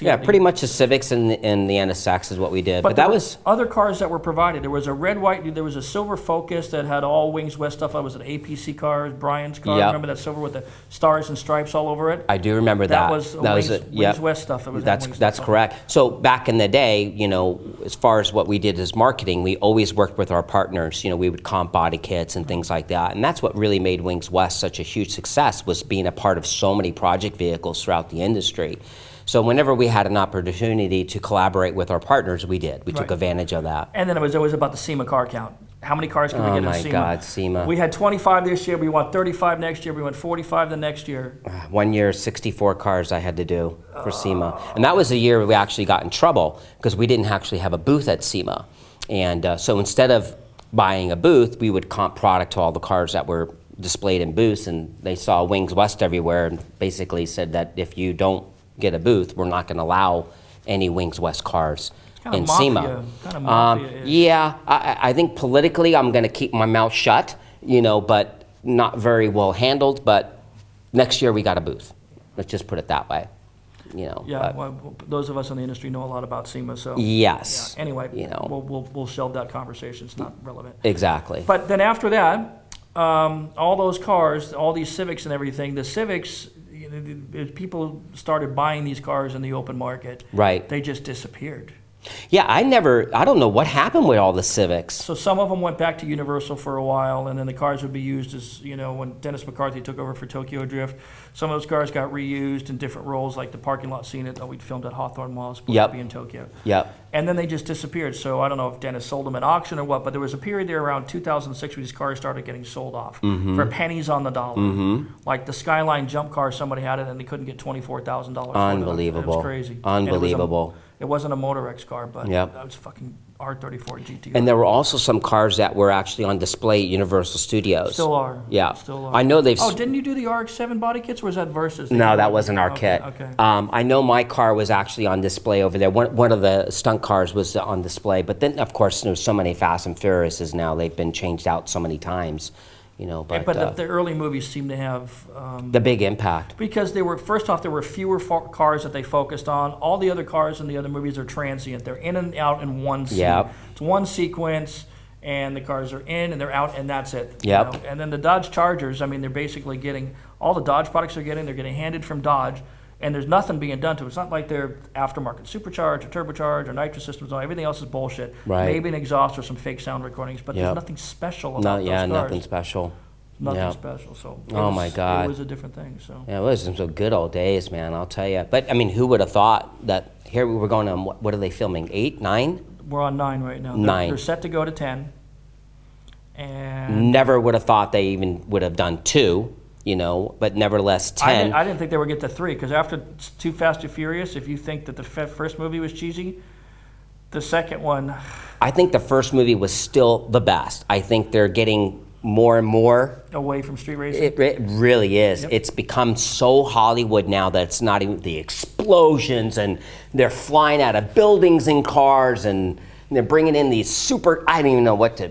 Yeah, pretty much the Civics and the NSX is what we did. But that was other cars that were provided. There was a red, white. There was a silver Focus that had all Wings West stuff. That was an APC car, Brian's car. Yep. Remember that silver with the stars and stripes all over it? I do remember that. That was Wings West stuff. That's correct. So back in the day, you know, as far as what we did as marketing, we always worked with our partners. You know, we would comp body kits and things like that, and that's what really made Wings West such a huge success, was being a part of so many project vehicles throughout the industry. So whenever we had an opportunity to collaborate with our partners, we did. We took advantage of that. And then it was always about the SEMA car count. How many cars can we get in SEMA? Oh my God, SEMA. We had 25 this year. We want 35 next year. We want 45 the next year. 1 year, 64 cars I had to do for SEMA. And that was the year we actually got in trouble because we didn't actually have a booth at SEMA. And so instead of buying a booth, we would comp product to all the cars that were displayed in booths, and they saw Wings West everywhere and basically said that if you don't get a booth, we're not going to allow any Wings West cars in SEMA. Kind of mafia. Yeah, I think politically I'm going to keep my mouth shut, you know, but not very well handled. But next year we got a booth. Let's just put it that way, you know. Yeah, well, those of us in the industry know a lot about SEMA, so. Yes. Yeah. Anyway, you know, we'll shelve that conversation. It's not relevant. Exactly. But then after that, all those cars, all these Civics and everything, the Civics, people started buying these cars in the open market. Right. They just disappeared. Yeah, I don't know what happened with all the Civics. So some of them went back to Universal for a while, and then the cars would be used as, you know, when Dennis McCarthy took over for Tokyo Drift, some of those cars got reused in different roles, like the parking lot scene that we'd filmed at Hawthorne Mall, supposed to be in Tokyo. Yep. And then they just disappeared. So I don't know if Dennis sold them at auction or what, but there was a period there around 2006 where these cars started getting sold off for pennies on the dollar. Like the SKYLINE jump car, somebody had it and they couldn't get $24,000 for it. Unbelievable. It was crazy. Unbelievable. It wasn't a Motor X car, but Yep. that was fucking R34 GT. And there were also some cars that were actually on display at Universal Studios. Still are. Yeah. Still are. I know they've... Oh, didn't you do the RX-7 body kits, or was that Versus? No, that wasn't our kit. Okay. I know my car was actually on display over there. One of the stunt cars was on display. But then, of course, there's so many Fast and Furiouses now. They've been changed out so many times. You know, but the early movies seem to have the big impact, because first off there were fewer cars that they focused on. All the other cars in the other movies are transient. They're in and out in one scene. Yep. It's one sequence, and the cars are in and they're out, and that's it. Yep. You know? And then the Dodge Chargers, I mean, they're basically getting all the Dodge products they're getting handed from Dodge. And there's nothing being done to it. It's not like they're aftermarket supercharged or turbocharged or nitro systems. Everything else is bullshit. Right. Maybe an exhaust or some fake sound recordings, but there's nothing special about those cars. Nothing special. Nothing special. So my God, it was a different thing. So yeah, it was some good old days, man. I'll tell you. But I mean, who would have thought that here we were going on? What are they filming? 8, 9? We're on 9 right now. 9. They're set to go to 10. And never would have thought they even would have done 2. You know, but nevertheless, 10. I didn't think they would get to 3, because after Too Fast and Furious, if you think that the first movie was cheesy, the second one. I think the first movie was still the best. I think they're getting more and more away from street racing. It really is. Yep. It's become so Hollywood now that it's not even the explosions, and they're flying out of buildings in cars, and they're bringing in these super, I don't even know what to,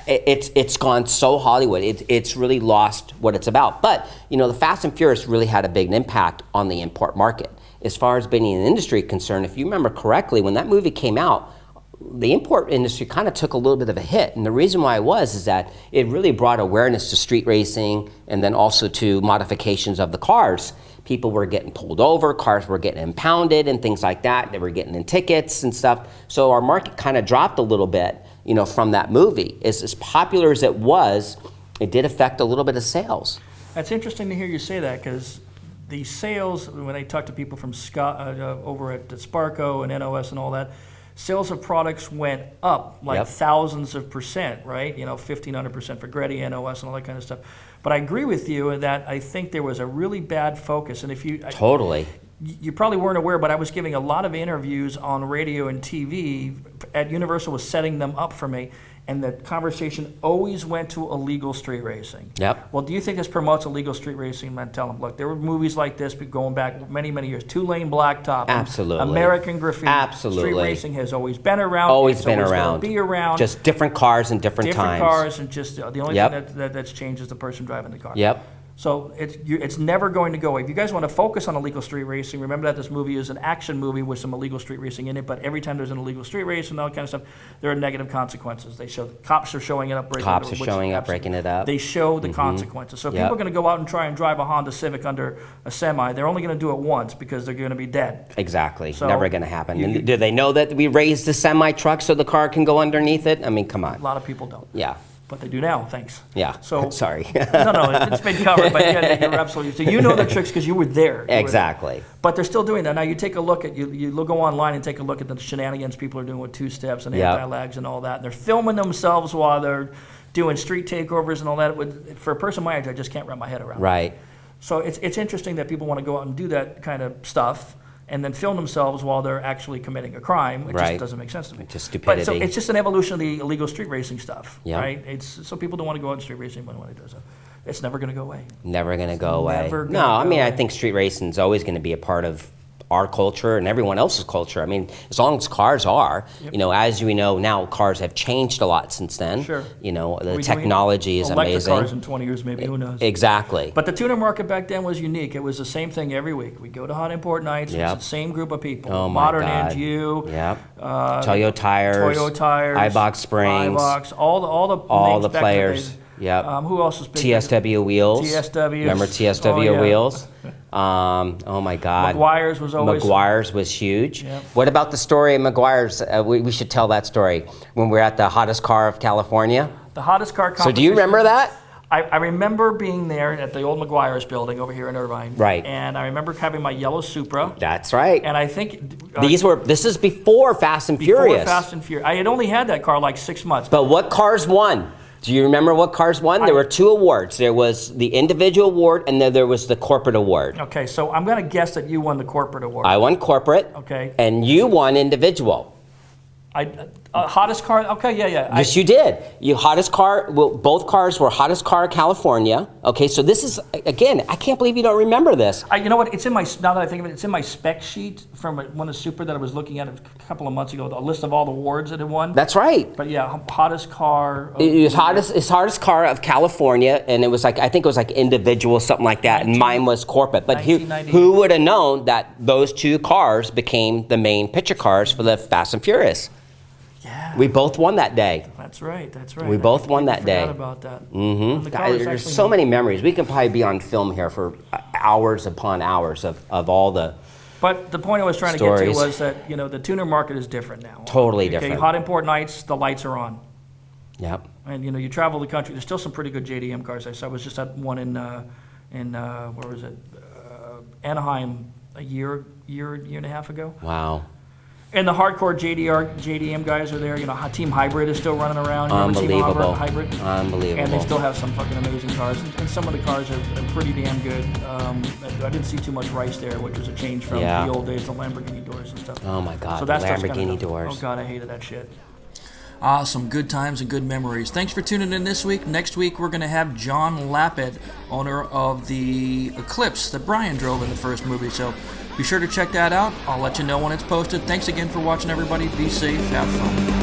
it's gone so Hollywood. It's really lost what it's about. But, you know, the Fast and Furious really had a big impact on the import market. As far as being an industry concerned, if you remember correctly, when that movie came out, the import industry kind of took a little bit of a hit. And the reason why is that it really brought awareness to street racing and then also to modifications of the cars. People were getting pulled over, cars were getting impounded and things like that. They were getting in tickets and stuff. So our market kind of dropped a little bit, you know, from that movie. As popular as it was, it did affect a little bit of sales. That's interesting to hear you say that, because the sales, when I talk to people from Scott over at Sparco and NOS and all that, sales of products went up like thousands of %, right? You know, 1,500% for Greddy, NOS, and all that kind of stuff. But I agree with you in that I think there was a really bad focus. And if you you probably weren't aware, but I was giving a lot of interviews on radio and TV. At Universal was setting them up for me, and the conversation always went to illegal street racing. Yep. Well, do you think this promotes illegal street racing? Man, tell them, look, there were movies like this going back many, many years. 2-lane blacktop. Absolutely. American Graffiti. Absolutely. Street racing has always been around. Always been around. Be around. Just different cars and different times. Different cars, and just the only thing that's changed is the person driving the car. Yep. So it's never going to go away. If you guys want to focus on illegal street racing, remember that this movie is an action movie with some illegal street racing in it, but every time there's an illegal street race and all that kind of stuff, there are negative consequences. They show cops are showing it up, breaking Cops it are showing up, breaking it up. They show the consequences. So if people are going to go out and try and drive a Honda Civic under a semi, they're only going to do it once because they're going to be dead. Exactly. So never going to happen. And do they know that we raised the semi-truck so the car can go underneath it? I mean, come on. A lot of people don't. Yeah. But they do now, thanks. Yeah, So sorry. no, it's been covered, but yeah, you're absolutely. So you know the tricks because you were there. Exactly. But they're still doing that. Now you take a look at, you go online and take a look at the shenanigans people are doing with two steps and anti-lags and all that. And they're filming themselves while they're doing street takeovers and all that. For a person my age, I just can't wrap my head around. Right. So it's interesting that people want to go out and do that kind of stuff and then film themselves while they're actually committing a crime. It just doesn't make sense to me. Just stupidity. But so it's just an evolution of the illegal street racing stuff, Yeah. right? So people don't want to go out and street racing when it does it. It's never going to go away. Never going to go away. Never gonna No, I go mean, I away. think street racing is always going to be a part of our culture and everyone else's culture. I mean, as long as cars are, you know, as we know now, cars have changed a lot since then. Sure. You know, the We're doing technology is electric amazing. cars in 20 years, maybe, who knows? Exactly. But the tuner market back then was unique. It was the same thing every week. We go to hot import nights. It was the same group of people. Oh my Modern God. NGU. Yep. Toyo Tires. Toyo Tires. iBox Springs. iBox. All All names the back in the players. day. Yep. Who else was big? TSW Wheels. TSW. Remember TSW Oh, yeah. Wheels? Oh my God. McGuire's was always. McGuire's was huge. Yep. What about the story of McGuire's? We should tell that story when we're at the hottest car of California. The hottest car competition. So do you remember that? I remember being there at the old McGuire's building over here in Irvine. Right. And I remember having my yellow Supra. That's right. And I think This is before Fast and Furious. Before Fast and Furious. I had only had that car like 6 months. But what cars won? Do you remember what cars won? There were two awards. There was the individual award and then there was the corporate award. Okay, so I'm going to guess that you won the corporate award. I won corporate. Okay. And you won individual. Hottest car? Okay, yeah. Yes, you did. You hottest car. Well, both cars were hottest car of California. Okay, so this is again. I can't believe you don't remember this. You know what? It's in my, now that I think of it, it's in my spec sheet from one of Supra that I was looking at a couple of months ago. A list of all the awards that it won. That's right. But yeah, hottest car. It was hottest car of California, and it was like I think it was like individual, something like that, and mine was corporate. But who would have known that those two cars became the main picture cars for the Fast and Furious? Yeah. We both won that day. That's right. We both won that day. I forgot about that. Mm-hmm. There's so many memories. We could probably be on film here for hours upon hours of all the. But the point I was trying to get to was that the tuner market is different now. Totally different. Hot import nights, the lights are on. Yep. And you travel the country. There's still some pretty good JDM cars. I was just at one in where was it? Anaheim a year and a half ago. Wow. And the hardcore JDM guys are there. Team Hybrid is still running around. Unbelievable. Team Hybrid. Unbelievable. And they still have some fucking amazing cars. And some of the cars are pretty damn good. I didn't see too much Rice there, which was a change from the old days, the Lamborghini doors and stuff. Oh my God, so the that stuff's Lamborghini doors. Oh God, I hated that shit. Some good times and good memories. Thanks for tuning in this week. Next week, we're going to have John Lappet, owner of the Eclipse that Brian drove in the first movie. So be sure to check that out. I'll let you know when it's posted. Thanks again for watching, everybody. Be safe. Have fun.